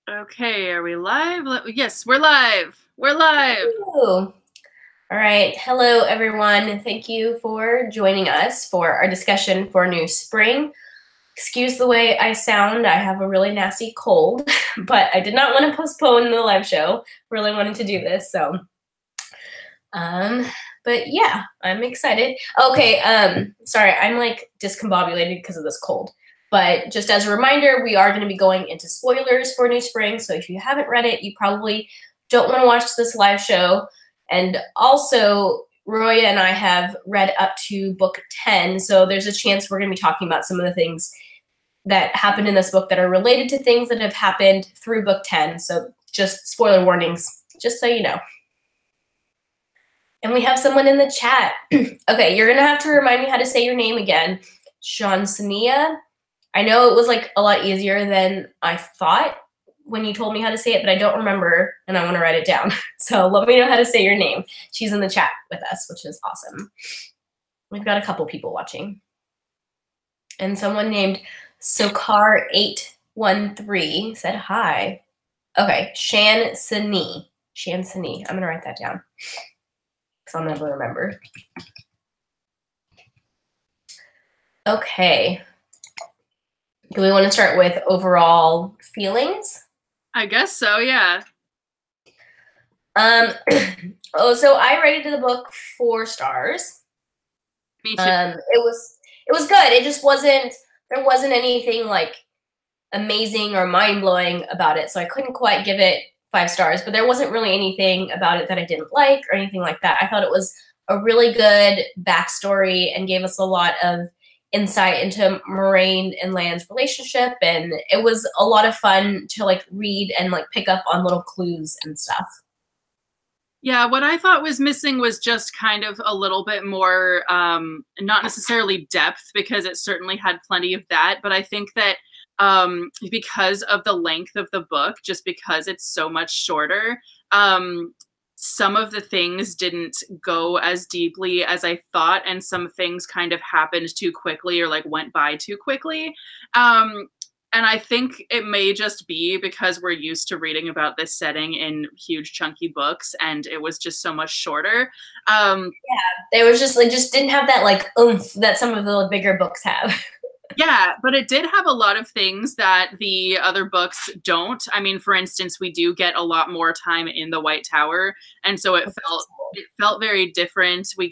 Okay, are we live? Yes, we're live. We're live. Ooh. All right. Hello, everyone. Thank you for joining us for our discussion for New Spring. Excuse the way I sound. I have a really nasty cold, but I did not want to postpone the live show. Really wanted to do this, so um but yeah, I'm excited. Okay, sorry, I'm like discombobulated because of this cold. But just as a reminder, we are going to be going into spoilers for New Spring, so if you haven't read it, you probably don't want to watch this live show. And also, Roya and I have read up to book 10, so there's a chance we're going to be talking about some of the things that happened in this book that are related to things that have happened through book 10. So just spoiler warnings, just so you know. And we have someone in the chat. Okay, you're going to have to remind me how to say your name again. Shansania. I know it was like a lot easier than I thought when you told me how to say it, but I don't remember, and I want to write it down. So let me know how to say your name. She's in the chat with us, which is awesome. We've got a couple people watching. And someone named Sokar813 said hi. Okay, Shansani. Shansani. I'm going to write that down because I'll never remember. Okay. Do we want to start with overall feelings? I guess so, yeah. So I rated the book 4 stars. Me too. It was good. It just there wasn't anything like amazing or mind-blowing about it, so I couldn't quite give it 5 stars, but there wasn't really anything about it that I didn't like or anything like that. I thought it was a really good backstory and gave us a lot of insight into Moraine and Lan's relationship, and it was a lot of fun to like read and like pick up on little clues and stuff. Yeah, what I thought was missing was just kind of a little bit more, not necessarily depth, because it certainly had plenty of that, but I think that because of the length of the book, just because it's so much shorter, some of the things didn't go as deeply as I thought, and some things kind of happened too quickly or like went by too quickly. And I think it may just be because we're used to reading about this setting in huge chunky books, and it was just so much shorter. Yeah, they was just like just didn't have that like oomph that some of the bigger books have. Yeah, but it did have a lot of things that the other books don't. I mean, for instance, we do get a lot more time in the White Tower, and so it felt very different. We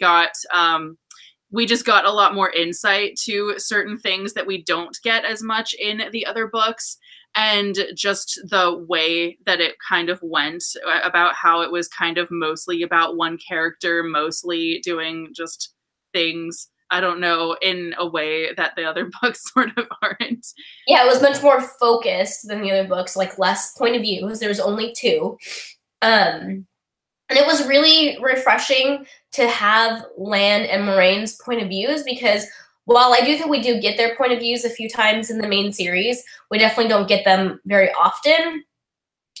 just got a lot more insight to certain things that we don't get as much in the other books, and just the way that it kind of went about how it was kind of mostly about one character, mostly doing just things, I don't know, in a way that the other books sort of aren't. Yeah, it was much more focused than the other books, like less point of views. There was only 2. And it was really refreshing to have Lan and Moraine's point of views, because while I do think we do get their point of views a few times in the main series, we definitely don't get them very often,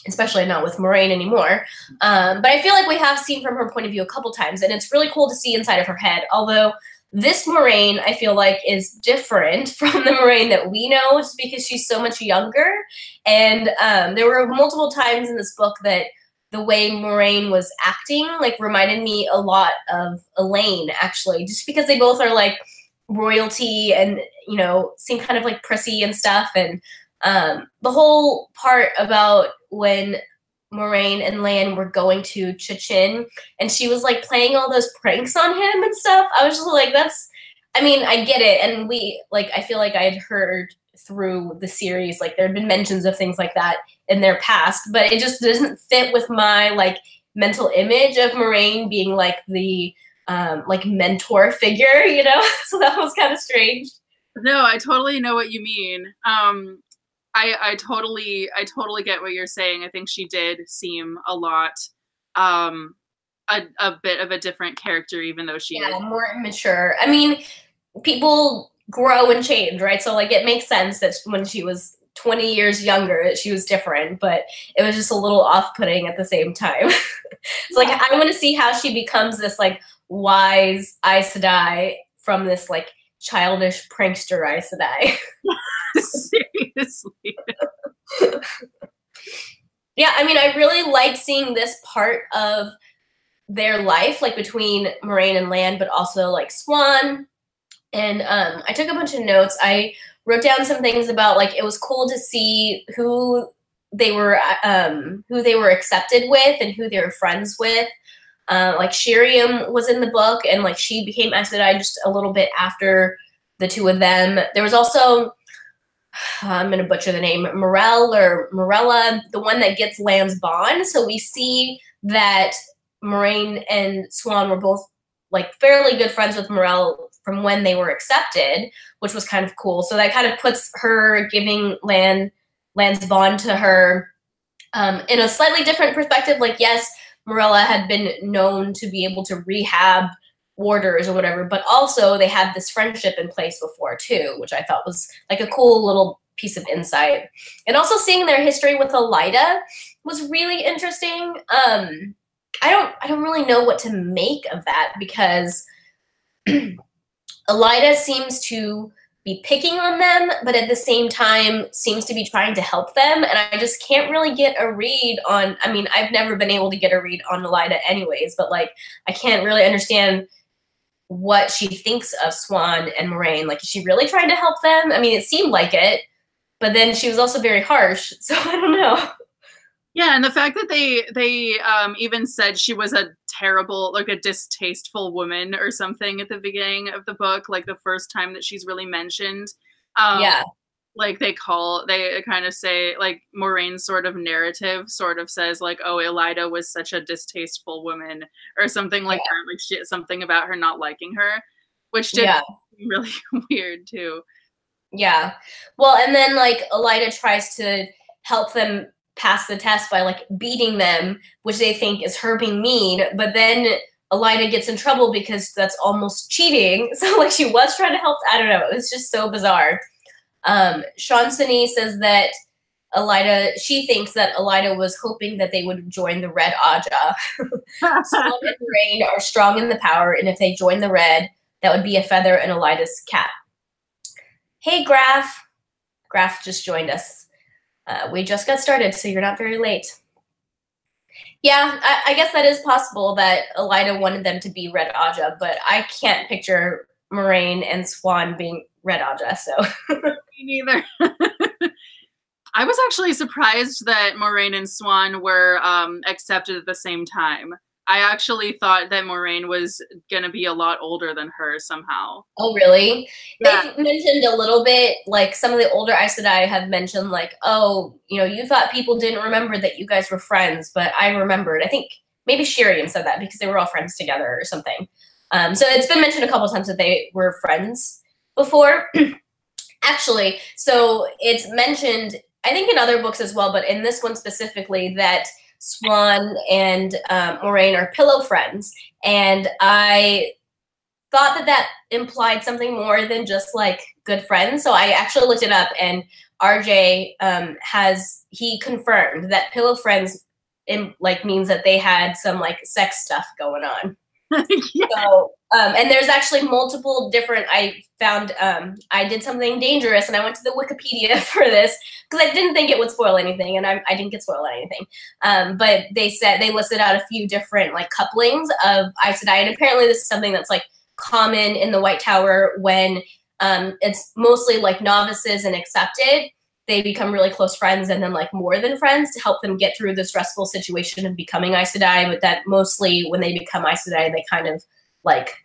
especially not with Moraine anymore. But I feel like we have seen from her point of view a couple times, and it's really cool to see inside of her head, although this Moraine, I feel like, is different from the Moraine that we know, just because she's so much younger. And there were multiple times in this book that the way Moraine was acting like reminded me a lot of Elaine, actually, just because they both are like royalty and, you know, seem kind of like prissy and stuff. And the whole part about when Moraine and Lan were going to Chichin and she was like playing all those pranks on him and stuff, I was just like, I mean, I get it. And I feel like I had heard through the series, like there had been mentions of things like that in their past, but it just doesn't fit with my like mental image of Moraine being like the like mentor figure, you know? So that was kind of strange. No, I totally know what you mean. I totally get what you're saying. I think she did seem a lot a bit of a different character, even though she is more immature. I mean, people grow and change, right? So like it makes sense that when she was 20 years younger, she was different, but it was just a little off-putting at the same time. It's like I want to see how she becomes this like wise Aes Sedai from this like childish prankster Aes Sedai. seriously. yeah, I mean, I really like seeing this part of their life, like between Moraine and Lan, but also like Swan. And I took a bunch of notes. I wrote down some things about like it was cool to see who they were accepted with and who they were friends with. Like Shiriam was in the book, and like she became Aes Sedai just a little bit after the two of them. There was also I'm gonna butcher the name, Morel or Morella, the one that gets Lan's bond. So we see that Moraine and Swan were both like fairly good friends with Morel from when they were accepted, which was kind of cool. So that kind of puts her giving Lan's bond to her in a slightly different perspective. Like, yes, Morella had been known to be able to rehab warders or whatever, but also they had this friendship in place before too, which I thought was like a cool little piece of insight. And also seeing their history with Elida was really interesting. I don't really know what to make of that, because Elida seems to be picking on them, but at the same time seems to be trying to help them. And I just can't really get a read on, I mean, I've never been able to get a read on Elida anyways, but like, I can't really understand what she thinks of Swan and Moraine. Like, is she really trying to help them? I mean, it seemed like it, but then she was also very harsh. So I don't know. Yeah, and the fact that they even said she was a terrible, like a distasteful woman or something at the beginning of the book, like the first time that she's really mentioned. Yeah. Like they kind of say, like Moraine's sort of narrative sort of says like, oh, Elida was such a distasteful woman or something like that. Like something about her not liking her, which did seem really weird too. Yeah. Well, and then like Elida tries to help them pass the test by like beating them, which they think is her being mean, but then Elida gets in trouble because that's almost cheating. So like she was trying to help. I don't know. It was just so bizarre. Shansani says that she thinks that Elida was hoping that they would join the Red Aja. Swan and Moraine are strong in the power, and if they join the Red, that would be a feather in Elida's cap. Hey, Graf. Graf just joined us. We just got started, so you're not very late. Yeah, I guess that is possible that Elida wanted them to be Red Aja, but I can't picture Moraine and Swan being Red Aja, so. Me neither. I was actually surprised that Moraine and Swan were accepted at the same time. I actually thought that Moraine was going to be a lot older than her somehow. Oh, really? Yeah. They've mentioned a little bit, like some of the older Aes Sedai have mentioned like, oh, you know, you thought people didn't remember that you guys were friends, but I remembered. I think maybe Shiriam said that because they were all friends together or something. So it's been mentioned a couple times that they were friends before. Actually, so it's mentioned, I think in other books as well, but in this one specifically, that Swan and Moraine are pillow friends. And I thought that that implied something more than just like good friends. So I actually looked it up, and RJ he confirmed that pillow friends means that they had some like sex stuff going on. Yeah. So, and there's actually multiple different, I found, I did something dangerous and I went to the Wikipedia for this because I didn't think it would spoil anything, and I didn't get spoiled anything. But they listed out a few different like couplings of Aes Sedai, and apparently this is something that's like common in the White Tower when it's mostly like novices and accepted. They become really close friends, and then like more than friends to help them get through the stressful situation of becoming Aes Sedai. But that mostly when they become Aes Sedai, they kind of like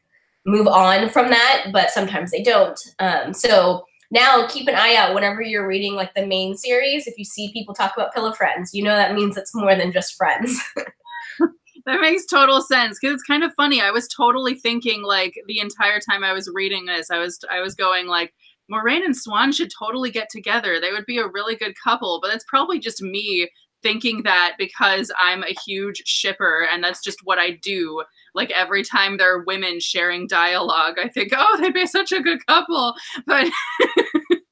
move on from that, but sometimes they don't. So now keep an eye out whenever you're reading like the main series. If you see people talk about pillow friends, you know that means it's more than just friends. That makes total sense, because it's kind of funny. I was totally thinking like the entire time I was reading this, I was going like, Moraine and Swan should totally get together. They would be a really good couple, but it's probably just me thinking that because I'm a huge shipper and that's just what I do. Like every time there are women sharing dialogue, I think, oh, they'd be such a good couple. But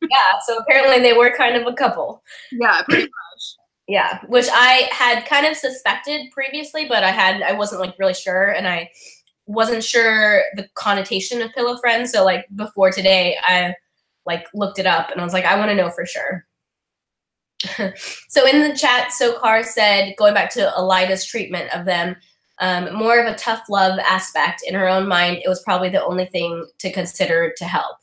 yeah, so apparently they were kind of a couple. Yeah, pretty much. Yeah, which I had kind of suspected previously, but I wasn't like really sure, and I wasn't sure the connotation of pillow friends. So like before today, I like looked it up and I was like, I want to know for sure. So in the chat, Sokar said, going back to Elida's treatment of them, more of a tough love aspect. In her own mind, it was probably the only thing to consider to help,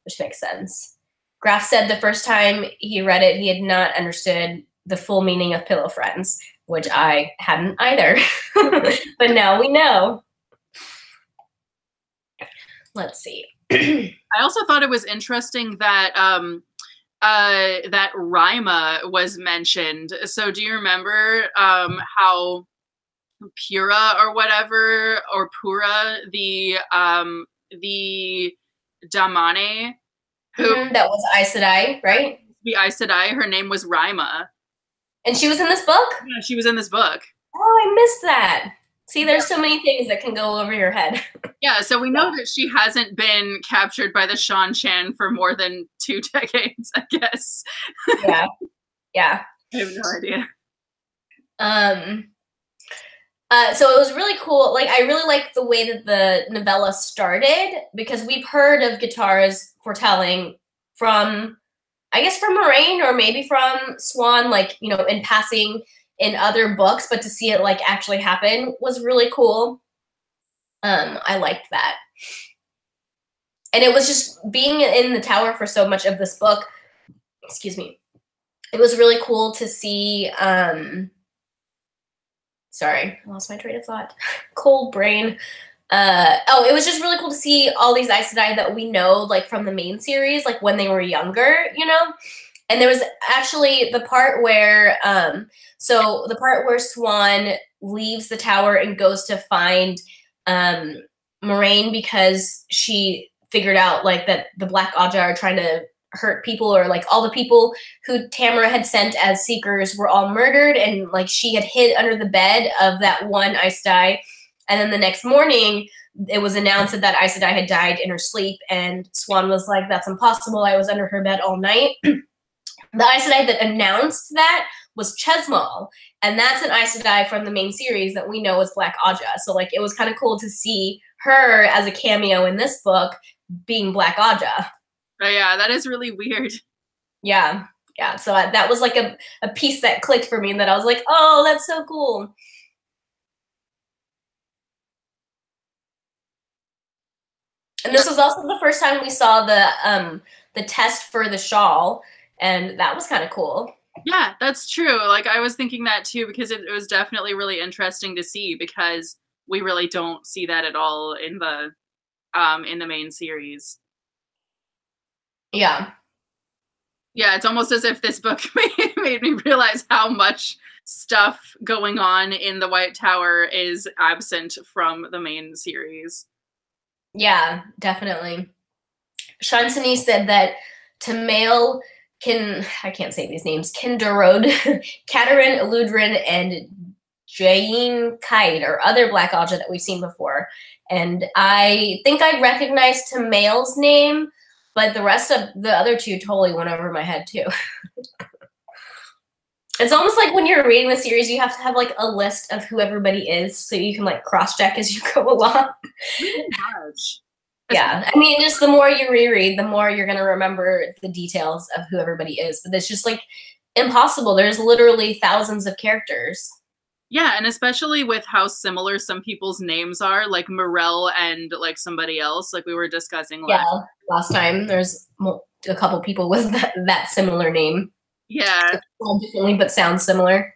which makes sense. Graf said the first time he read it, he had not understood the full meaning of pillow friends, which I hadn't either. But now we know. Let's see. I also thought it was interesting that that Rima was mentioned. So do you remember how Pyrrha or whatever, or Pyrrha, the Damane, who that was Aes Sedai, right? The Aes Sedai, her name was Rima. And she was in this book? Yeah, she was in this book. Oh, I missed that. See, there's so many things that can go over your head. Yeah, so we know that she hasn't been captured by the Shan Shan for more than 2 decades, I guess. Yeah. Yeah. I have no idea. So it was really cool. Like, I really like the way that the novella started, because we've heard of Guittara's foretelling from, I guess, from Moraine or maybe from Swan, like, you know, in passing in other books, but to see it like actually happen was really cool. I liked that. And it was just being in the tower for so much of this book, excuse me, it was really cool to see, sorry, I lost my train of thought. Cold brain. It was just really cool to see all these Aes Sedai that we know, like, from the main series, like, when they were younger, you know? And there was actually the part where, so the part where Swan leaves the tower and goes to find Moraine because she figured out, like, that the Black Aja are trying to hurt people, or like all the people who Tamara had sent as seekers were all murdered, and like she had hid under the bed of that one Aes Sedai. And then the next morning it was announced that that Aes Sedai had died in her sleep, and Swan was like, that's impossible, I was under her bed all night. The Aes Sedai that announced that was Chesmal, and that's an Aes Sedai from the main series that we know as Black Aja. So like it was kind of cool to see her as a cameo in this book being Black Aja. Oh, yeah, that is really weird. Yeah, yeah. So that was like a piece that clicked for me, and that I was like, oh, that's so cool. And this was also the first time we saw the test for the shawl, and that was kind of cool. Yeah, that's true. Like I was thinking that too, because it was definitely really interesting to see, because we really don't see that at all in the main series. Yeah. Yeah, it's almost as if this book made me realize how much stuff going on in the White Tower is absent from the main series. Yeah, definitely. Shansani said that Tamail I can't say these names, Kinderode, Katerin, Eludrin, and Jain Kite are other Black Aja that we've seen before. And I think I recognized Tamail's name, but the rest of the other two totally went over my head too. It's almost like when you're reading the series, you have to have like a list of who everybody is so you can like cross-check as you go along. Yeah, I mean, just the more you reread, the more you're going to remember the details of who everybody is. But it's just like impossible. There's literally thousands of characters. Yeah, and especially with how similar some people's names are, like Morel and like somebody else, like we were discussing last time. There's a couple people with that similar name. Yeah. Spelled differently, but sounds similar.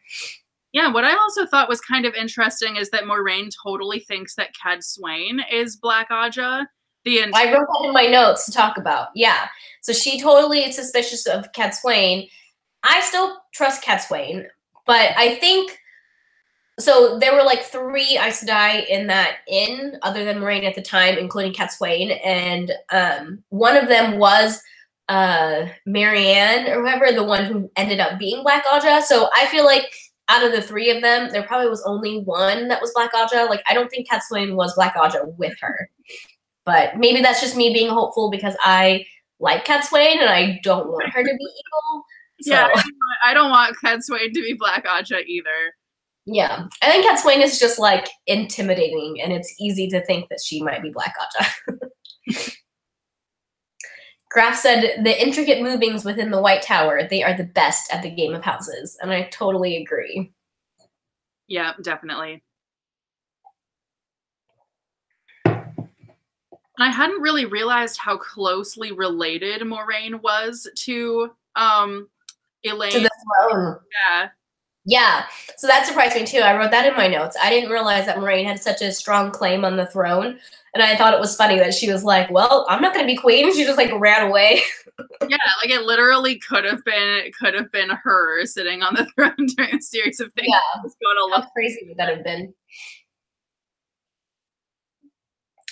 Yeah, what I also thought was kind of interesting is that Moraine totally thinks that Cadsuane is Black Aja. I wrote that in my notes to talk about. Yeah. So she totally is suspicious of Cadsuane. I still trust Cadsuane, but I think... So there were like 3 Aes Sedai in that inn, other than Moraine at the time, including Cadsuane, and one of them was Marianne or whoever, the one who ended up being Black Aja. So I feel like out of the 3 of them, there probably was only one that was Black Aja. Like I don't think Cadsuane was Black Aja with her, but maybe that's just me being hopeful because I like Cadsuane and I don't want her to be evil. So. Yeah, I don't want Cadsuane to be Black Aja either. Yeah, I think Cadsuane is just like intimidating, and it's easy to think that she might be Black Aja. Graf said, the intricate movings within the White Tower, they are the best at the Game of Houses. And I totally agree. Yeah, definitely. I hadn't really realized how closely related Moraine was to Elaine. To the throne. Yeah. Yeah, so that surprised me too. I wrote that in my notes. I didn't realize that Moraine had such a strong claim on the throne, and I thought it was funny that she was like, well, I'm not going to be queen. She just like ran away. Yeah, like it literally could have been her sitting on the throne during a series of things. Yeah, how crazy would that have been?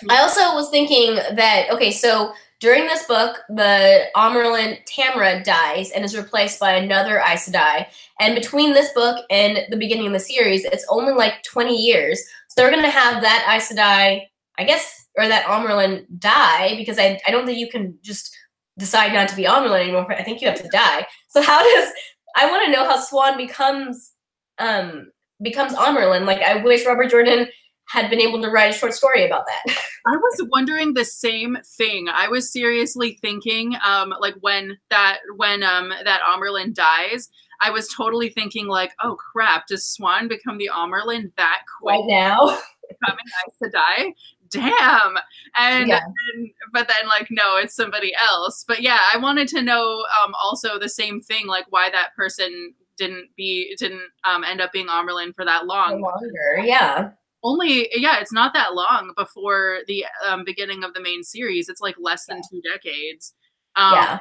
I also was thinking that, okay, so during this book, the Amerlin Tamra dies and is replaced by another Aes Sedai. And between this book and the beginning of the series, it's only like 20 years. So they're going to have that Aes Sedai, I guess, or that Amerlin die, because I don't think you can just decide not to be Amerlin anymore. I think you have to die. So how does, I want to know how Swan becomes Amerlin. Like, I wish Robert Jordan had been able to write a short story about that. I was wondering the same thing. I was seriously thinking, like when that Amerlin dies, I was totally thinking like, oh crap, does Swan become the Amerlin that quick? Right now? Becoming Aes Sedai? Damn. But then like, no, it's somebody else. But yeah, I wanted to know also the same thing, like why that person didn't end up being Amerlin for that long. Longer, yeah. It's not that long before the beginning of the main series. It's like less than 2 decades. Yeah.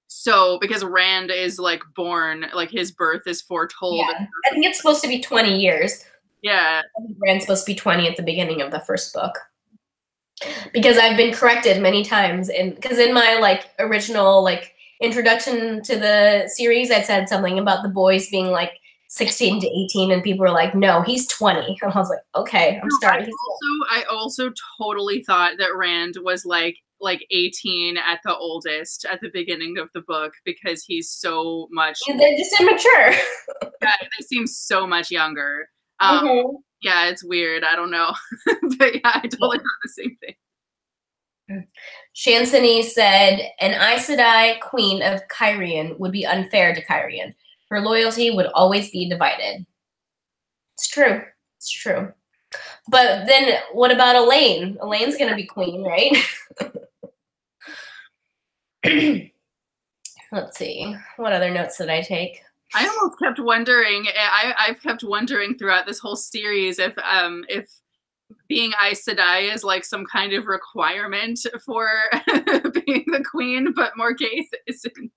So because Rand is like born, like his birth is foretold. Yeah. I think it's supposed to be 20 years. Yeah. I think Rand's supposed to be 20 at the beginning of the first book. Because I've been corrected many times, because in my like original like introduction to the series, I said something about the boys being like 16 to 18, and people were like, no, he's 20. And I was like, okay, I'm sorry. I also totally thought that Rand was like 18 at the oldest at the beginning of the book, because he's so much. They're just immature. Yeah, they seem so much younger. Yeah, it's weird. I don't know. But yeah, I totally thought the same thing. Shansani said, an Aes Sedai queen of Cairhien would be unfair to Cairhien. Her loyalty would always be divided. It's true. It's true. But then what about Elaine? Elaine's going to be queen, right? Let's see. What other notes did I take? I almost kept wondering. I've kept wondering throughout this whole series if being Aes Sedai is like some kind of requirement for being the queen, but Morgase isn't.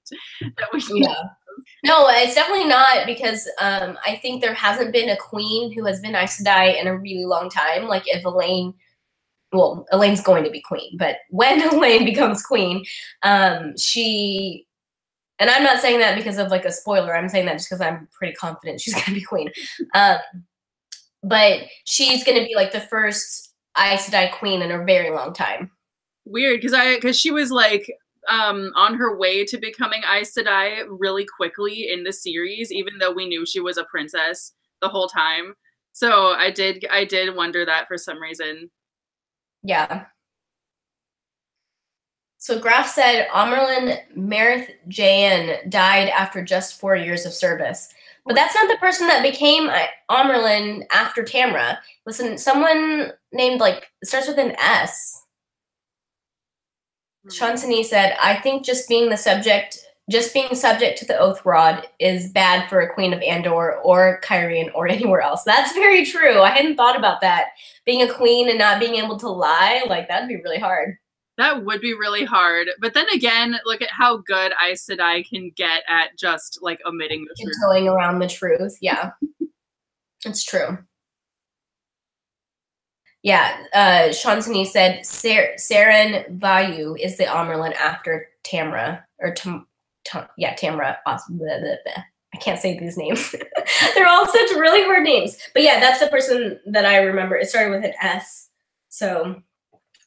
No, it's definitely not, because I think there hasn't been a queen who has been Aes Sedai in a really long time. Like if Elaine, well, Elaine's going to be queen, but when Elaine becomes queen, she, and I'm not saying that because of like a spoiler, I'm saying that just because I'm pretty confident she's going to be queen. But she's going to be like the first Aes Sedai queen in a very long time. Weird, because she was like on her way to becoming Aes Sedai really quickly in the series, even though we knew she was a princess the whole time. So I did wonder that for some reason. Yeah. So Graf said Amerlin Merith Jayan died after just 4 years of service. But that's not the person that became Amerlin after Tamra. Listen, someone named, like, it starts with an S. Shansani said, I think just being subject to the Oath Rod is bad for a queen of Andor or Cairhien or anywhere else. That's very true. I hadn't thought about that. Being a queen and not being able to lie, like, that'd be really hard. That would be really hard. But then again, look at how good Aes Sedai can get at just like omitting the truth. Going around the truth. Yeah. It's true. Yeah. Shansani said Saren Vayu is the Amerlin after Tamra. Or Tamra. I can't say these names. They're all such really hard names. But yeah, that's the person that I remember. It started with an S. So,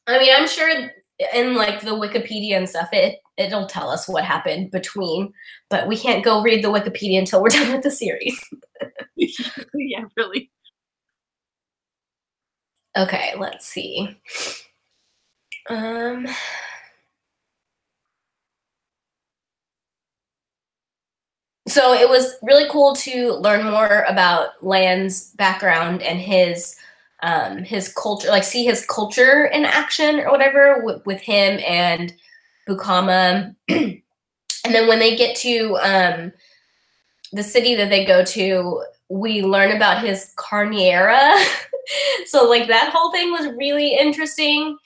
I mean, I'm sure in like the Wikipedia and stuff, it'll tell us what happened between, but we can't go read the Wikipedia until we're done with the series. Yeah, really. Okay, let's see. So it was really cool to learn more about Lan's background and his culture, like see his culture in action or whatever with him and Bukama. And then when they get to the city that they go to, we learn about his carniera. So like that whole thing was really interesting.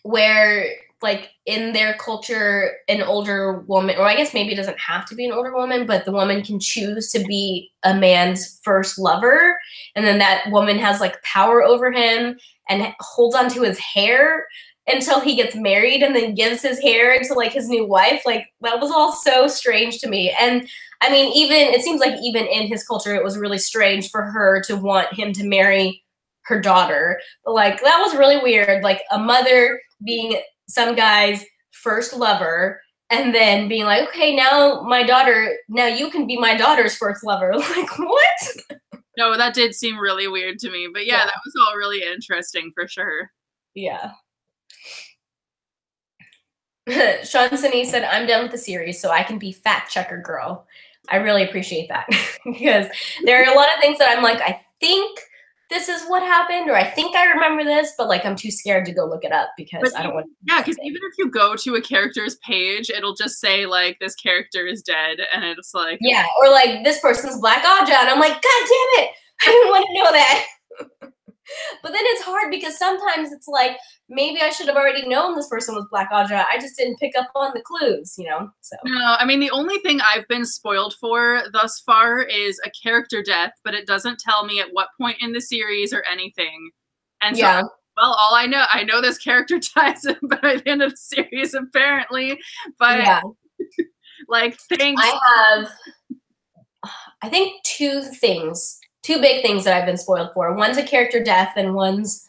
Where like in their culture, an older woman, or I guess maybe it doesn't have to be an older woman, but the woman can choose to be a man's first lover. And then that woman has like power over him and holds onto his hair until he gets married and then gives his hair to like his new wife. Like that was all so strange to me. And I mean, even it seems like even in his culture, it was really strange for her to want him to marry her daughter. But like that was really weird. Like a mother being some guy's first lover and then being like, okay, now you can be my daughter's first lover. Like what? No, that did seem really weird to me. But yeah, that was all really interesting for sure. Yeah. Sean Sinney said, I'm done with the series, so I can be fact checker girl. I really appreciate that because there are a lot of things that I'm like, I think this is what happened, or I think I remember this, but like I'm too scared to go look it up because I don't want to. Yeah, because even if you go to a character's page, it'll just say like this character is dead, and it's like or like this person's Black Aja, and I'm like, God damn it, I didn't want to know that. But then it's hard because sometimes it's like maybe I should have already known this person was Black Aja. I just didn't pick up on the clues, you know? So no, I mean the only thing I've been spoiled for thus far is a character death, but it doesn't tell me at what point in the series or anything. And so well, all I know this character dies by the end of the series apparently. But like thanks. I think two big things that I've been spoiled for. One's a character death and one's,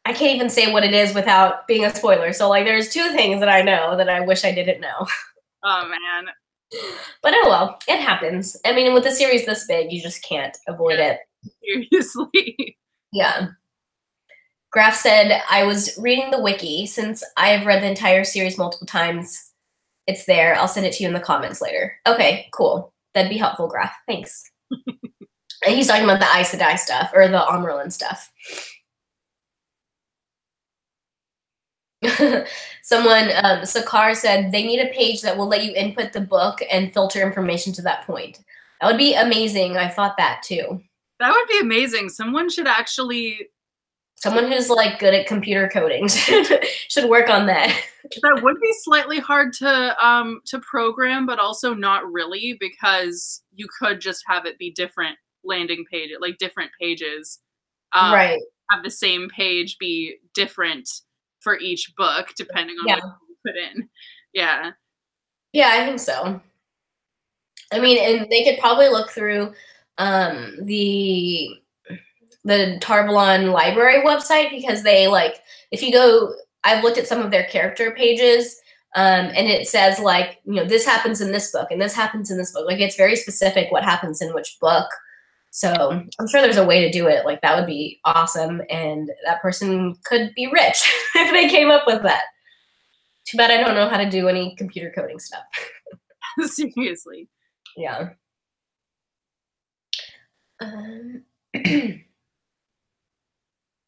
I can't even say what it is without being a spoiler. So like there's two things that I know that I wish I didn't know. Oh man. But oh well, it happens. I mean, with a series this big, you just can't avoid it. Seriously. Yeah. Graf said, I was reading the wiki. Since I have read the entire series multiple times, it's there. I'll send it to you in the comments later. Okay, cool. That'd be helpful, Graf. Thanks. And he's talking about the Aes Sedai stuff, or the Merlin stuff. Someone, Sakar said, they need a page that will let you input the book and filter information to that point. That would be amazing. I thought that too. That would be amazing. Someone who's like good at computer coding should work on that. That would be slightly hard to program, but also not really, because you could just have it be different landing page, like different pages. Right. Have the same page be different for each book, depending on what you put in. Yeah. Yeah, I think so. I mean, and they could probably look through the Tarvalon library website, because they like, if you go, I've looked at some of their character pages, and it says like, you know, this happens in this book and this happens in this book. Like it's very specific what happens in which book. So I'm sure there's a way to do it. Like that would be awesome. And that person could be rich if they came up with that. Too bad I don't know how to do any computer coding stuff. Seriously. Yeah.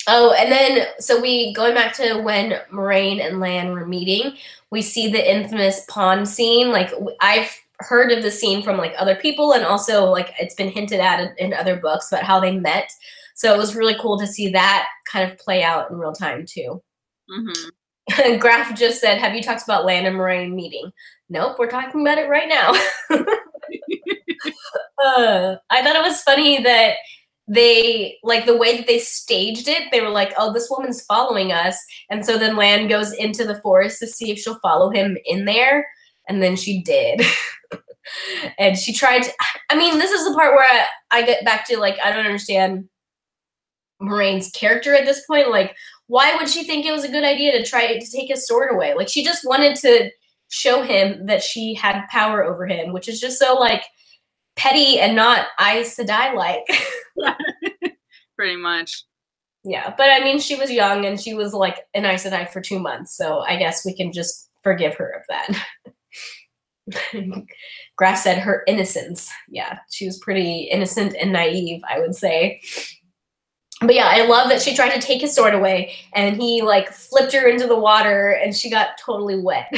Oh, and then, so going back to when Moraine and Lan were meeting, we see the infamous pond scene. Like, I've heard of the scene from, like, other people, and also, like, it's been hinted at in other books about how they met. So it was really cool to see that kind of play out in real time, too. Mm-hmm. Graf just said, have you talked about Lan and Moraine meeting? Nope, we're talking about it right now. I thought it was funny that they, like, the way that they staged it, they were like, oh, this woman's following us. And so then Lan goes into the forest to see if she'll follow him in there. And then she did. And she tried to, I mean, this is the part where I get back to, like, I don't understand Moraine's character at this point. Like, why would she think it was a good idea to try to take his sword away? Like, she just wanted to show him that she had power over him, which is just so, like, petty and not Aes Sedai-like. Pretty much. Yeah, but I mean, she was young and she was like an Aes Sedai for 2 months, so I guess we can just forgive her of that. Graff said her innocence. Yeah, she was pretty innocent and naive, I would say. But yeah, I love that she tried to take his sword away, and he like flipped her into the water, and she got totally wet.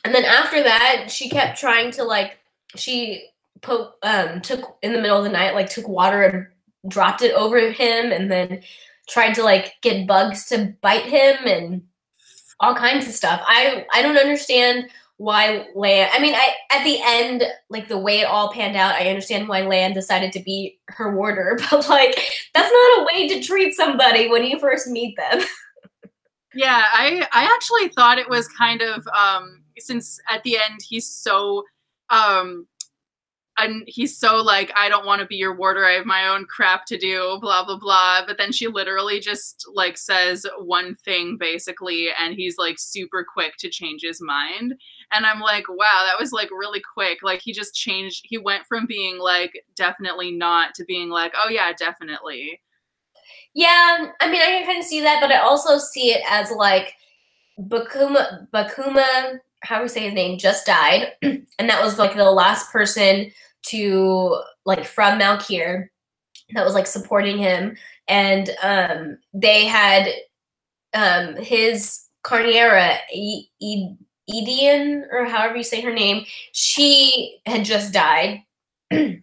And then after that, she kept trying to like took in the middle of the night, like took water and dropped it over him, and then tried to like get bugs to bite him and all kinds of stuff. I don't understand why Lan. I mean, at the end, like the way it all panned out, I understand why Lan decided to be her warder, but like that's not a way to treat somebody when you first meet them. Yeah, I actually thought it was kind of since at the end he's so and he's so like, I don't want to be your warder, I have my own crap to do, blah blah blah, but then she literally just like says one thing basically, and he's like super quick to change his mind, and I'm like, wow, that was like really quick. Like he just changed, he went from being like definitely not to being like, oh yeah, definitely. Yeah, I mean, I can kind of see that, but I also see it as like Bakuma, how do we say his name, just died, and that was like the last person to like from Malkir that was like supporting him, and they had his Carniera, Edian, or however you say her name, she had just died. Right?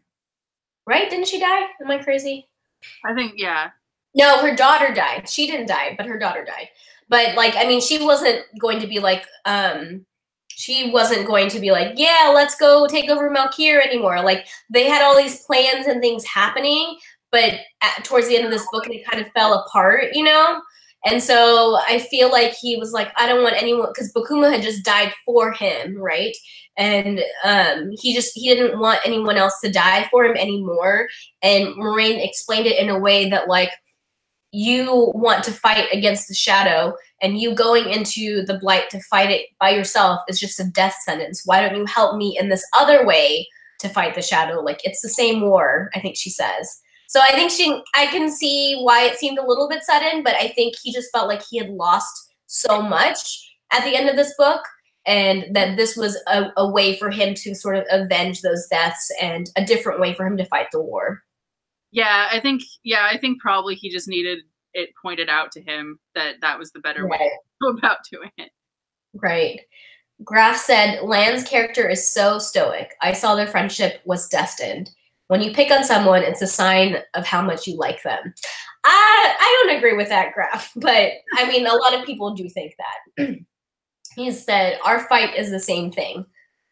Didn't she die? Am I crazy? I think, yeah. No, her daughter died. She didn't die, but her daughter died. But like, I mean, she wasn't going to be like, yeah, let's go take over Malkir anymore. Like, they had all these plans and things happening, but towards the end of this book, they kind of fell apart, you know? And so I feel like he was like, I don't want anyone, because Bakuma had just died for him, right? And he didn't want anyone else to die for him anymore. And Moraine explained it in a way that like, you want to fight against the shadow, and you going into the blight to fight it by yourself is just a death sentence. Why don't you help me in this other way to fight the shadow? Like, it's the same war, I think she says. So I think I can see why it seemed a little bit sudden, but I think he just felt like he had lost so much at the end of this book, and that this was a way for him to sort of avenge those deaths and a different way for him to fight the war. Yeah, I think probably he just needed it pointed out to him that that was the better way to go about doing it. Right. Graff said, Lan's character is so stoic. I saw their friendship was destined. When you pick on someone, it's a sign of how much you like them. I don't agree with that, Graff, but I mean, a lot of people do think that. He said, our fight is the same thing.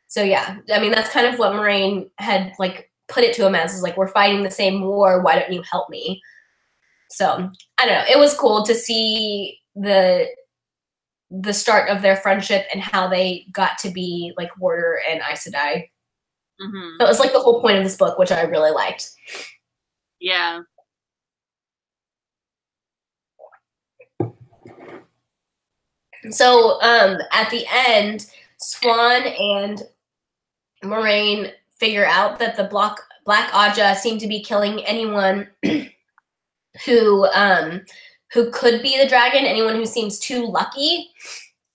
So yeah, I mean, that's kind of what Moraine had like put it to him as, is like, we're fighting the same war, why don't you help me? So I don't know, it was cool to see the start of their friendship and how they got to be like warder and Aes Sedai. Mm-hmm. That was like the whole point of this book, which I really liked. Yeah. So at the end, Swan and Moraine figure out that the Black Aja seem to be killing anyone who could be the dragon, anyone who seems too lucky.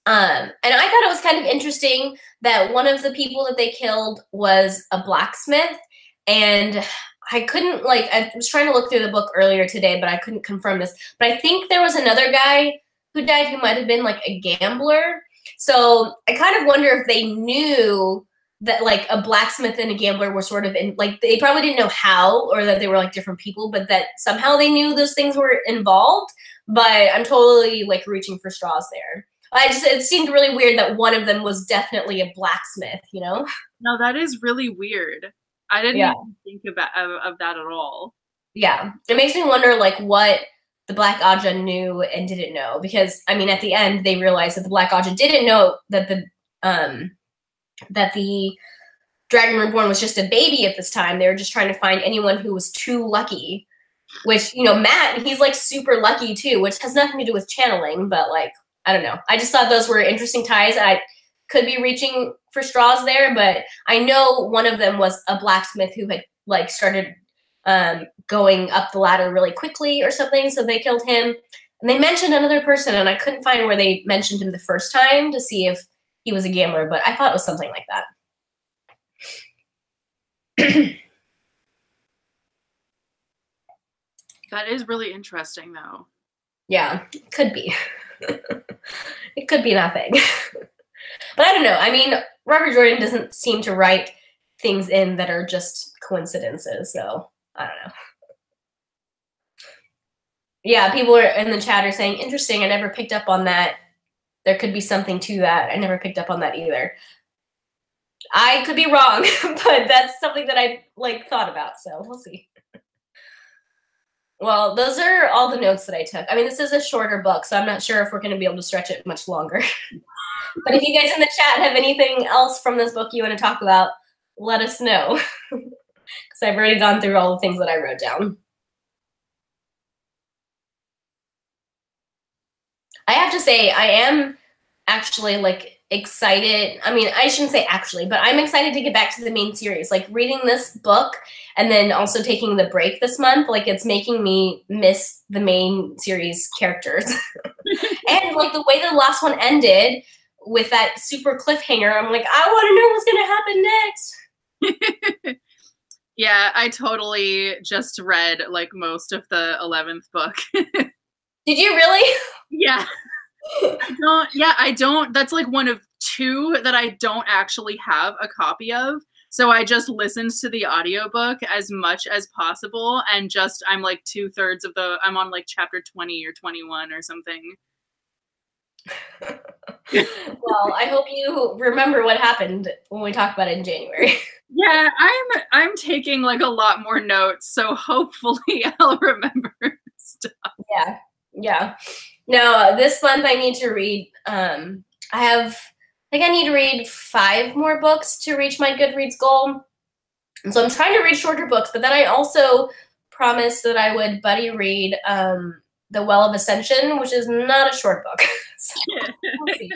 And I thought it was kind of interesting that one of the people that they killed was a blacksmith, and I couldn't, like, I was trying to look through the book earlier today, but I couldn't confirm this, but I think there was another guy who died who might have been like a gambler. So I kind of wonder if they knew that like a blacksmith and a gambler were sort of in, like, they probably didn't know how, or that they were like different people, but that somehow they knew those things were involved. But I'm totally like reaching for straws there. It seemed really weird that one of them was definitely a blacksmith, you know? No, that is really weird. I didn't even think of that at all. Yeah. It makes me wonder like what the Black Aja knew and didn't know, because I mean, at the end they realized that the Black Aja didn't know that the Dragon Reborn was just a baby at this time. They were just trying to find anyone who was too lucky, which, you know, Matt, he's like super lucky too, which has nothing to do with channeling, but like, I don't know. I just thought those were interesting ties. I could be reaching for straws there, but I know one of them was a blacksmith who had like started going up the ladder really quickly or something, so they killed him. And they mentioned another person, and I couldn't find where they mentioned him the first time to see if he was a gambler, but I thought it was something like that. That is really interesting, though. Yeah, it could be. It could be nothing. But I don't know. I mean, Robert Jordan doesn't seem to write things in that are just coincidences, so I don't know. Yeah, people are in the chat are saying, interesting, I never picked up on that. There could be something to that. I never picked up on that either. I could be wrong, but that's something that I thought about, so we'll see. Well, those are all the notes that I took. I mean, this is a shorter book, so I'm not sure if we're going to be able to stretch it much longer. But if you guys in the chat have anything else from this book you want to talk about, let us know. Because I've already gone through all the things that I wrote down. I have to say, I am actually excited. I mean, I shouldn't say actually, but I'm excited to get back to the main series. Like reading this book and then also taking the break this month, it's making me miss the main series characters. And the way the last one ended with that super cliffhanger, I'm like, I want to know what's going to happen next. Yeah, I totally just read most of the 11th book. Did you really? Yeah. I don't. That's one of two that I don't actually have a copy of. So I just listened to the audiobook as much as possible. And I'm 2/3 of I'm on chapter 20 or 21 or something. Well, I hope you remember what happened when we talk about it in January. Yeah, I'm taking a lot more notes. So hopefully I'll remember stuff. Yeah. Now, this month I need to read, I need to read 5 more books to reach my Goodreads goal. And so I'm trying to read shorter books, but then I also promised that I would buddy read The Well of Ascension, which is not a short book. So we'll see.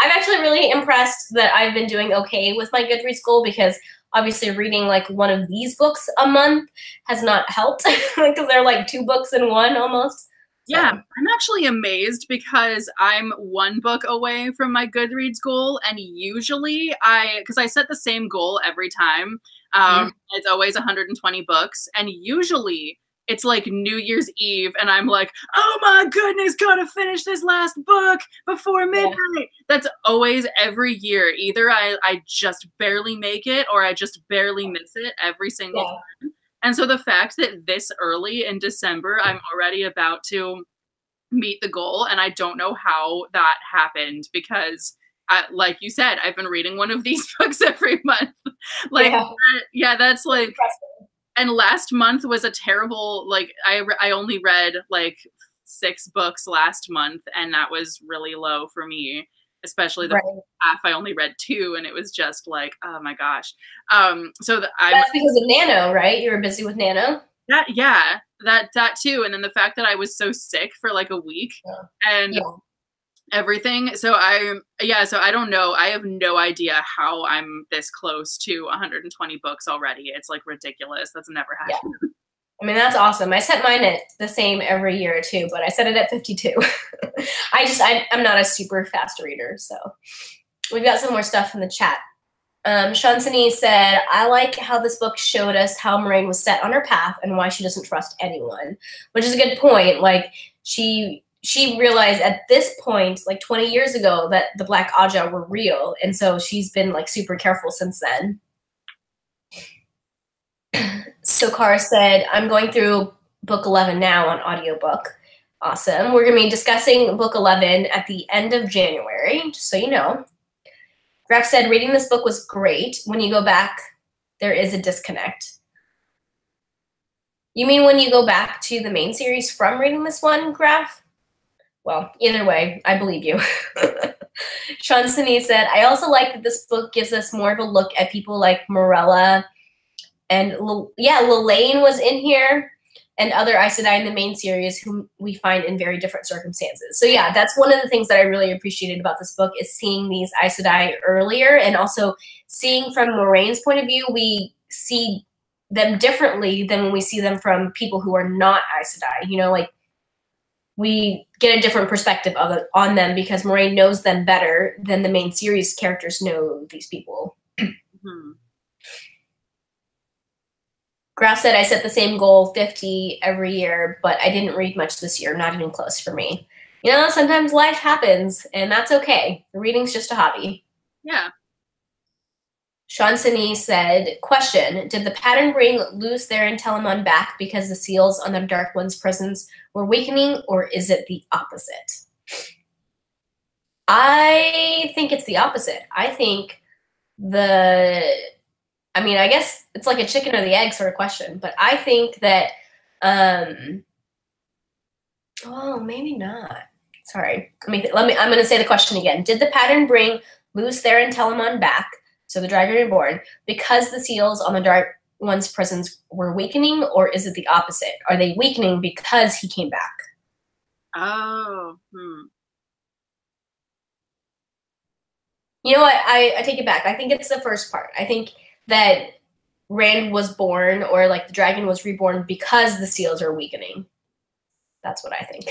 I'm actually really impressed that I've been doing okay with my Goodreads goal because obviously reading one of these books a month has not helped because they're 2 books in one almost. Yeah, I'm actually amazed because I'm 1 book away from my Goodreads goal, and usually because I set the same goal every time, it's always 120 books, and usually it's New Year's Eve, and I'm oh my goodness, gotta finish this last book before midnight. Yeah. That's always every year. Either I just barely make it, or I just barely miss it every single time. And so the fact that this early in December, I'm already about to meet the goal, and I don't know how that happened because, like you said, I've been reading one of these books every month. That's impressive. And last month was a terrible, I only read 6 books last month, and that was really low for me. Especially the half, I only read 2, and it was just oh my gosh. So that's because of Nano, right? You were busy with Nano. That too, and then the fact that I was so sick for a week and everything. So I don't know. I have no idea how I'm this close to 120 books already. It's ridiculous. That's never happened. Yeah. I mean, that's awesome. I set mine at the same every year too, but I set it at 52. I'm not a super fast reader, so we've got some more stuff in the chat. Shansani said, I like how this book showed us how Moraine was set on her path and why she doesn't trust anyone, which is a good point. She realized at this point, 20 years ago, that the Black Aja were real, and so she's been super careful since then. Sokar said, I'm going through book 11 now on audiobook. Awesome. We're going to be discussing book 11 at the end of January, just so you know. Graf said, reading this book was great. When you go back, there is a disconnect. You mean when you go back to the main series from reading this one, Graf? Well, either way, I believe you. Sean Sini said, I also like that this book gives us more of a look at people like Morella. And Lelaine was in here, and other Aes Sedai in the main series whom we find in very different circumstances. So yeah, that's one of the things that I really appreciated about this book is seeing these Aes Sedai earlier, and also seeing from Moraine's point of view, we see them differently than when we see them from people who are not Aes Sedai. we get a different perspective on them because Moraine knows them better than the main series characters know these people. Mm-hmm. Graf said, I set the same goal, 50 every year, but I didn't read much this year, not even close for me. You know, sometimes life happens, and that's okay. Reading's just a hobby. Yeah. Shansani said, question, did the pattern bring Luce there and Telamon back because the seals on the Dark One's prisons were weakening, or is it the opposite? I think it's the opposite. I think I guess it's like a chicken or the egg sort of question, but I think that, maybe not. Sorry. I'm going to say the question again. Did the pattern bring Luce, Theron, and Telamon back, so the Dragon Reborn, because the seals on the Dark One's prisons were weakening, or is it the opposite? Are they weakening because he came back? Oh. You know what? I take it back. I think it's the first part. I think that Rand was born, or like the dragon was reborn because the seals are weakening. That's what I think.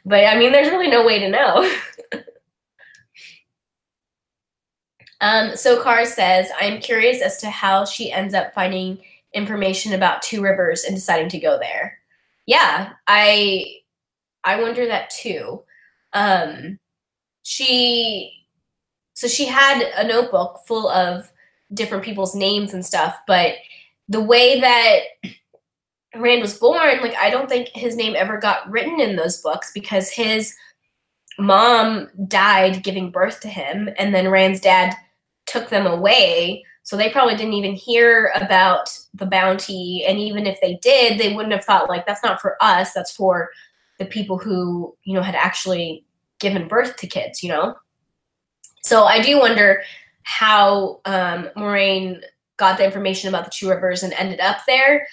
But I mean, there's really no way to know. So Carr says, I'm curious as to how she ends up finding information about Two Rivers and deciding to go there. Yeah, I wonder that too. She had a notebook full of different people's names and stuff, but the way that Rand was born, like, I don't think his name ever got written in those books because his mom died giving birth to him, and then Rand's dad took them away, so they probably didn't even hear about the bounty, and even if they did, they wouldn't have thought, like, that's not for us, that's for the people who, you know, had actually given birth to kids, you know? So I do wonder how Moraine got the information about the Two Rivers and ended up there.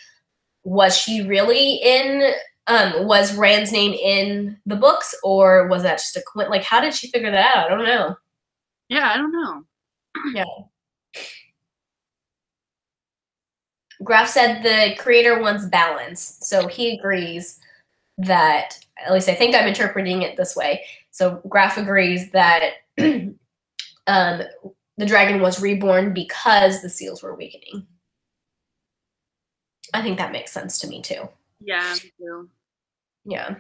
Was she really in, was Rand's name in the books, or was that just a coincidence? Like, how did she figure that out? I don't know. Yeah, I don't know. Yeah. Graf said the creator wants balance, so he agrees that, at least I think I'm interpreting it this way, so Graf agrees that the dragon was reborn because the seals were weakening. I think that makes sense to me too. Yeah, me too. Yeah.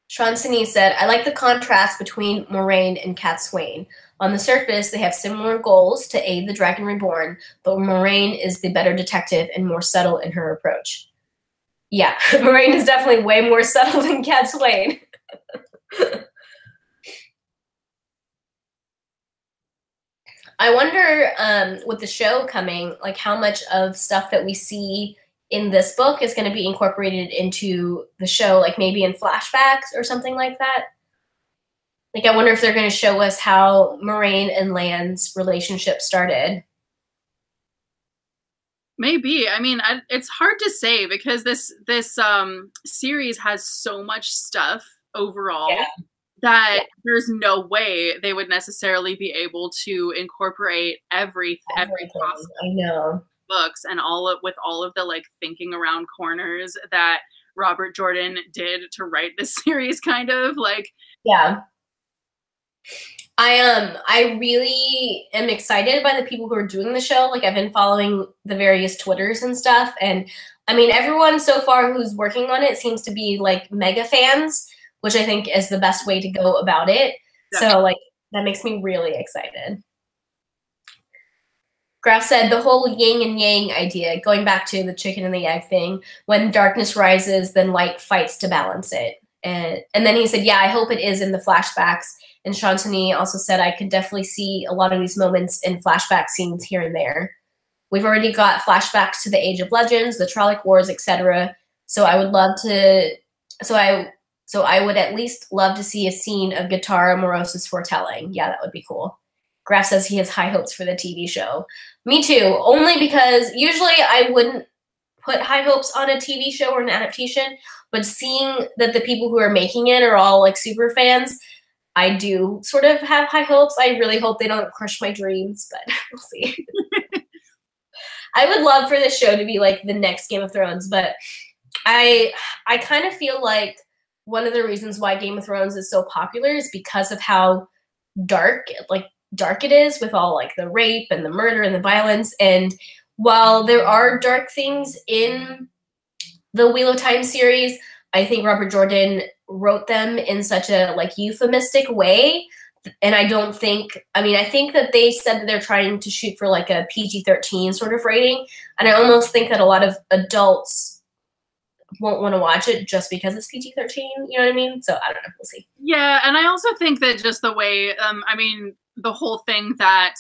Shansani said, I like the contrast between Moraine and Cat Swain. On the surface, they have similar goals to aid the Dragon Reborn, but Moraine is the better detective and more subtle in her approach. Yeah, Moraine is definitely way more subtle than Cat Swain. I wonder, with the show coming, like, how much of stuff that we see in this book is going to be incorporated into the show, like maybe in flashbacks or something like that. Like, I wonder if they're going to show us how Moraine and Lan's relationship started. Maybe. I mean, it's hard to say because this series has so much stuff overall. Yeah. That there's no way they would necessarily be able to incorporate every possible I know. books and with all of the like thinking around corners that Robert Jordan did to write this series, kind of like. Yeah. I really am excited by the people who are doing the show. Like, I've been following the various Twitters and stuff, and I mean, everyone so far who's working on it seems to be like mega fans, which I think is the best way to go about it. Yeah. So, like, that makes me really excited. Graf said the whole yin and yang idea, going back to the chicken and the egg thing, when darkness rises, then light fights to balance it. And then he said, yeah, I hope it is in the flashbacks. And Shantani also said, I could definitely see a lot of these moments in flashback scenes here and there. We've already got flashbacks to the Age of Legends, the Trolloc Wars, etc. So I would love to, so I would at least love to see a scene of Guitarra Morose's foretelling. Yeah, that would be cool. Graf says he has high hopes for the TV show. Me too, only because usually I wouldn't put high hopes on a TV show or an adaptation, but seeing that the people who are making it are all like super fans, I do sort of have high hopes. I really hope they don't crush my dreams, but we'll see. I would love for this show to be like the next Game of Thrones, but I kind of feel like one of the reasons why Game of Thrones is so popular is because of how dark it is, with all like the rape and the murder and the violence. And while there are dark things in the Wheel of Time series, I think Robert Jordan wrote them in such a like euphemistic way. And I think that they said that they're trying to shoot for like a PG-13 sort of rating. And I almost think that a lot of adults won't want to watch it just because it's PG-13. You know what I mean? So I don't know. We'll see. Yeah, and I also think that just the way, the whole thing that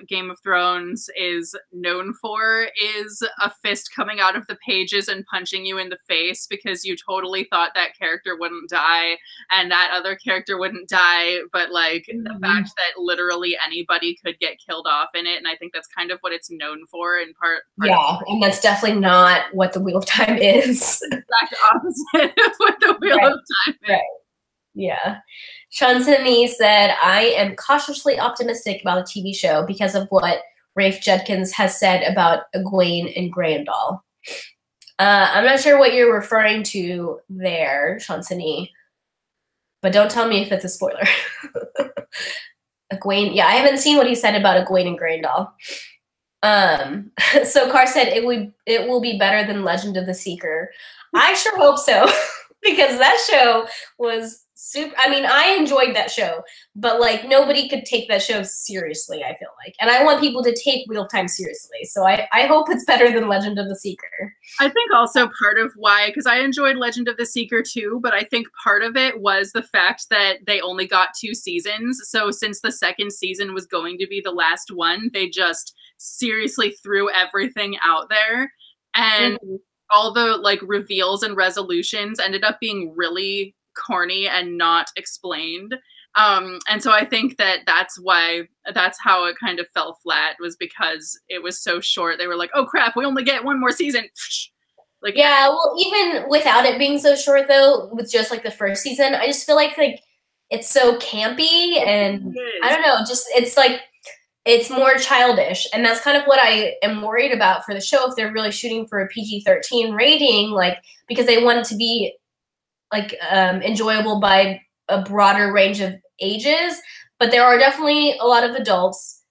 Game of Thrones is known for is a fist coming out of the pages and punching you in the face because you totally thought that character wouldn't die and that other character wouldn't die, but like the fact that literally anybody could get killed off in it, and I think that's kind of what it's known for in part. Yeah, and that's definitely not what the Wheel of Time is. The exact opposite of what the Wheel of Time is. Right. Yeah. Shansani said, I am cautiously optimistic about the TV show because of what Rafe Judkins has said about Egwene and Grandal. I'm not sure what you're referring to there, Shansani, but don't tell me if it's a spoiler. Egwene, yeah, I haven't seen what he said about Egwene and Grandal. So Carr said it will be better than Legend of the Seeker. I sure hope so, because that show was super. I mean, I enjoyed that show, but like nobody could take that show seriously, I feel like. And I want people to take Wheel of Time seriously. So I hope it's better than Legend of the Seeker. I think also part of why, because I enjoyed Legend of the Seeker too, but I think part of it was the fact that they only got 2 seasons. So since the second season was going to be the last one, they just seriously threw everything out there. And all the like reveals and resolutions ended up being really corny and not explained. And so I think that that's how it kind of fell flat, was because it was so short. They were like, oh crap, we only get 1 more season. Like, yeah, well, even without it being so short though, with just like the first season, I just feel like it's so campy, and I don't know, just it's like it's more childish, and that's kind of what I am worried about for the show, if they're really shooting for a PG-13 rating, like because they want it to be like enjoyable by a broader range of ages. But there are definitely a lot of adults,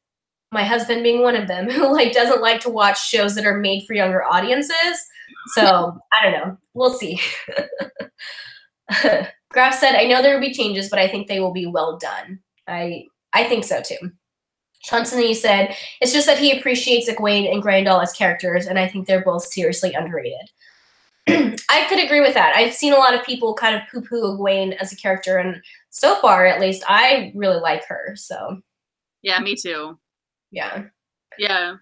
my husband being one of them, who like doesn't like to watch shows that are made for younger audiences. So I don't know, we'll see. Graf said, I know there will be changes, but I think they will be well done. I think so too. Chansony said, it's just that he appreciates Egwene and Grandal as characters, and I think they're both seriously underrated. I could agree with that. I've seen a lot of people kind of poo-poo Egwene as a character, and so far, at least, I really like her, so. Yeah, me too. Yeah. Yeah.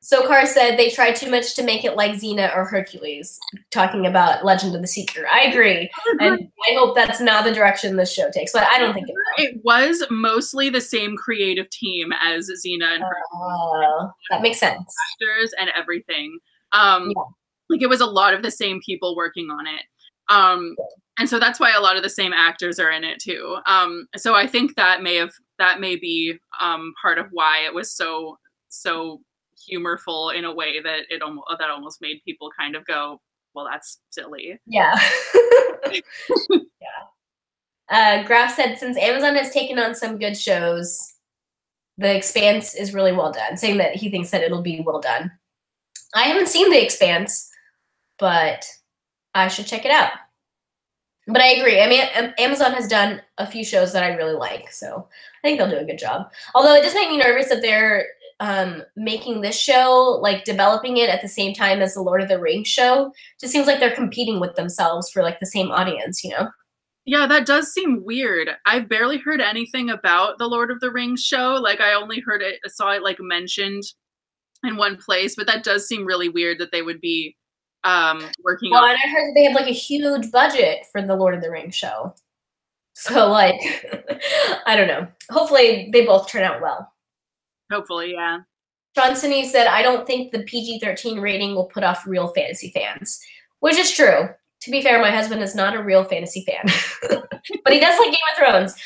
So Carr said they tried too much to make it like Xena or Hercules, talking about Legend of the Seeker. I agree. And I hope that's not the direction this show takes, but I don't think it will. It was mostly the same creative team as Xena and Hercules. That makes sense. Actors and everything. Like it was a lot of the same people working on it. And so that's why a lot of the same actors are in it too. So I think that may be part of why it was so humorful in a way that that almost made people kind of go, well, that's silly. Yeah. Graf said, since Amazon has taken on some good shows, The Expanse is really well done, saying that he thinks that it'll be well done. I haven't seen The Expanse, but I should check it out. But I agree. I mean, Amazon has done a few shows that I really like, so I think they'll do a good job. Although it does make me nervous that they're making this show, like developing it at the same time as the Lord of the Rings show. Just seems like they're competing with themselves for like the same audience, you know? Yeah, that does seem weird. I've barely heard anything about the Lord of the Rings show. Like I only saw it like mentioned in one place, but that does seem really weird that they would be working on. Well, and I heard that they have like a huge budget for the Lord of the Rings show. So like, I don't know. Hopefully they both turn out well. Hopefully, yeah. Johnsony said, I don't think the PG-13 rating will put off real fantasy fans, which is true. To be fair, my husband is not a real fantasy fan, but he does like Game of Thrones.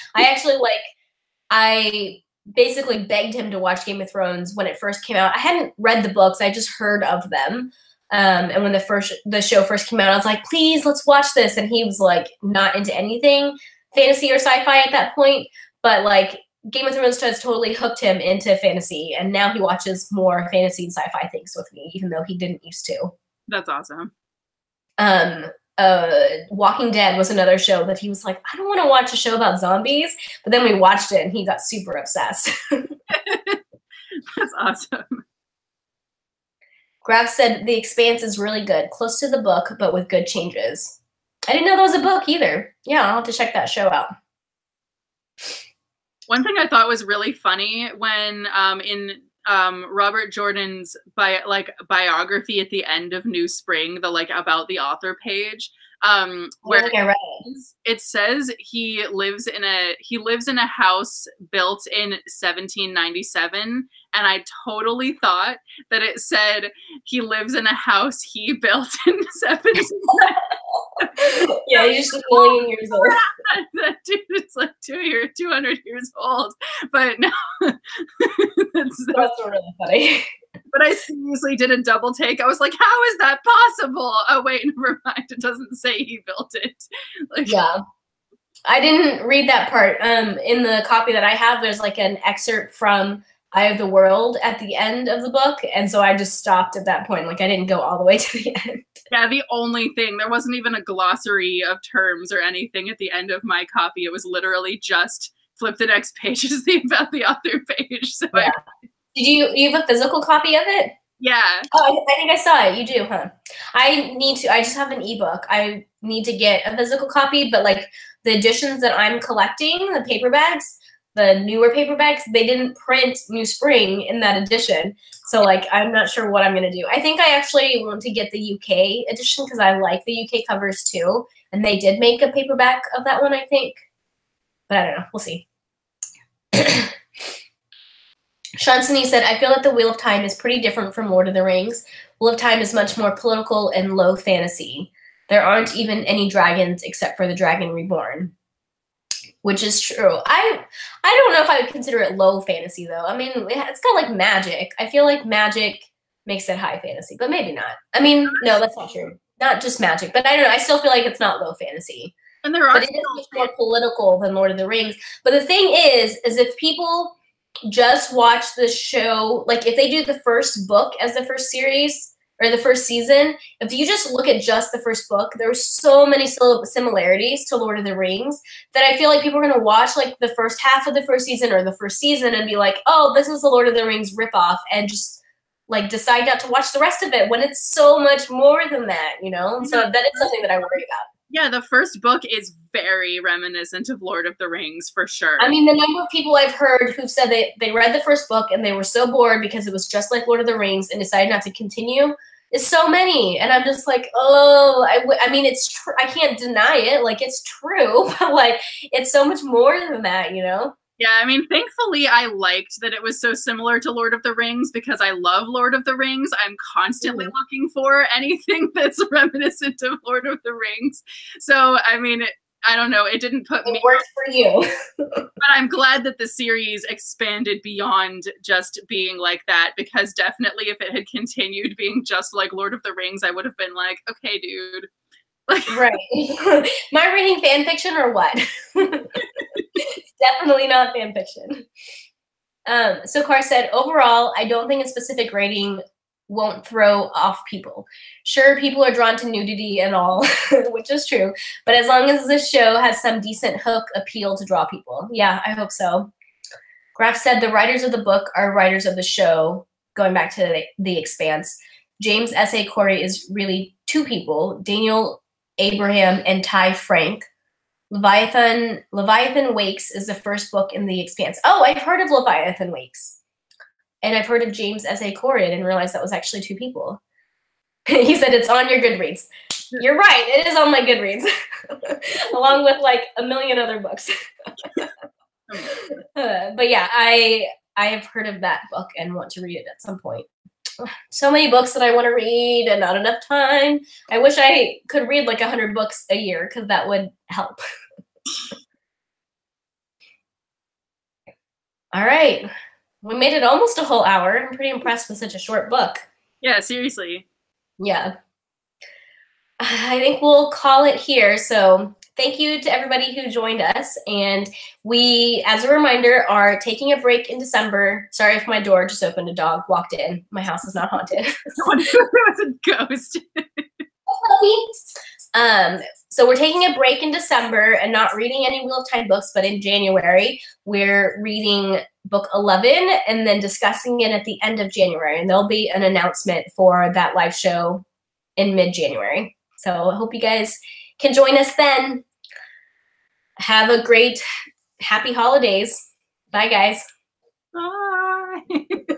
I basically begged him to watch Game of Thrones when it first came out. I hadn't read the books. I just heard of them. And when the show first came out, I was like, please, let's watch this. And he was like not into anything fantasy or sci-fi at that point. But like Game of Thrones has totally hooked him into fantasy. And now he watches more fantasy and sci-fi things with me, even though he didn't used to. That's awesome. Walking Dead was another show that he was like, I don't want to watch a show about zombies. But then we watched it and he got super obsessed. That's awesome. Graf said The Expanse is really good, close to the book, but with good changes. I didn't know that was a book either. Yeah, I'll have to check that show out. One thing I thought was really funny when in Robert Jordan's biography at the end of New Spring, the like about the author page, where it says he lives in a house built in 1797, and I totally thought that it said he lives in a house he built in 1797. Yeah, he's just a million years old. That dude is like 200 years old, but no. that's really funny. But I seriously did a double take. I was like, how is that possible? Oh, wait, never mind. It doesn't say he built it. Like, yeah. I didn't read that part. In the copy that I have, there's like an excerpt from Eye of the World at the end of the book. And so I just stopped at that point. Like I didn't go all the way to the end. Yeah, the only thing, there wasn't even a glossary of terms or anything at the end of my copy. It was literally just flip the next page is about the author page. So yeah. Did you have a physical copy of it? Yeah. Oh, I think I saw it. You do, huh? I just have an ebook. I need to get a physical copy, but like the editions that I'm collecting, the paperbacks, the newer paperbacks, they didn't print New Spring in that edition. So like, I'm not sure what I'm going to do. I think I actually want to get the UK edition because I like the UK covers too. And they did make a paperback of that one, I think. But I don't know. We'll see. Shansani said, I feel that the Wheel of Time is pretty different from Lord of the Rings. Wheel of Time is much more political and low fantasy. There aren't even any dragons except for the Dragon Reborn. Which is true. I don't know if I would consider it low fantasy, though. I mean, it's got, like, magic. I feel like magic makes it high fantasy, but maybe not. I mean, no, that's not true. Not just magic, but I don't know. I still feel like it's not low fantasy. And there are but it is much more political than Lord of the Rings. But the thing is if people just watch the show, like, if they do the first book as the first series, or the first season, if you just look at just the first book, there's so many similarities to Lord of the Rings that I feel like people are going to watch like the first half of the first season or the first season and be like, oh, this is the Lord of the Rings ripoff, and just like decide not to watch the rest of it when it's so much more than that, you know? So that is something that I worry about. Yeah, the first book is very reminiscent of Lord of the Rings, for sure. I mean, the number of people I've heard who've said they read the first book and they were so bored because it was just like Lord of the Rings and decided not to continue is so many. And I'm just like, oh, I mean, it's true. I can't deny it. Like, it's true. But, like, it's so much more than that, you know? Yeah, I mean, thankfully, I liked that it was so similar to Lord of the Rings because I love Lord of the Rings. I'm constantly looking for anything that's reminiscent of Lord of the Rings. So, I mean, I don't know. It didn't put me. It works for you. But I'm glad that the series expanded beyond just being like that, because definitely if it had continued being just like Lord of the Rings, I would have been like, okay, dude. Right. Am I reading fan fiction or what? It's definitely not fan fiction. So Carr said, overall, I don't think a specific rating won't throw off people. Sure, people are drawn to nudity and all, which is true, but as long as this show has some decent hook appeal to draw people. Yeah, I hope so. Graf said the writers of the book are writers of the show, going back to the Expanse. James S.A. Corey is really two people, Daniel Abraham and Ty Frank. Leviathan Wakes is the first book in the Expanse. Oh, I've heard of Leviathan Wakes. And I've heard of James S.A. Corey. I didn't realize that was actually two people. He said it's on your Goodreads. You're right. It is on my Goodreads. Along with like a million other books. But yeah, I have heard of that book and want to read it at some point. So many books that I want to read and not enough time. I wish I could read like 100 books a year because that would help. All right. We made it almost a whole hour. I'm pretty impressed with such a short book. Yeah, seriously. Yeah. I think we'll call it here. So thank you to everybody who joined us. And we, as a reminder, are taking a break in December. Sorry if my door just opened, a dog walked in. My house is not haunted. It was a ghost. So we're taking a break in December and not reading any Wheel of Time books, but in January, we're reading book 11 and then discussing it at the end of January. And there'll be an announcement for that live show in mid-January. So I hope you guys can join us then. Have a great, happy holidays. Bye, guys. Bye.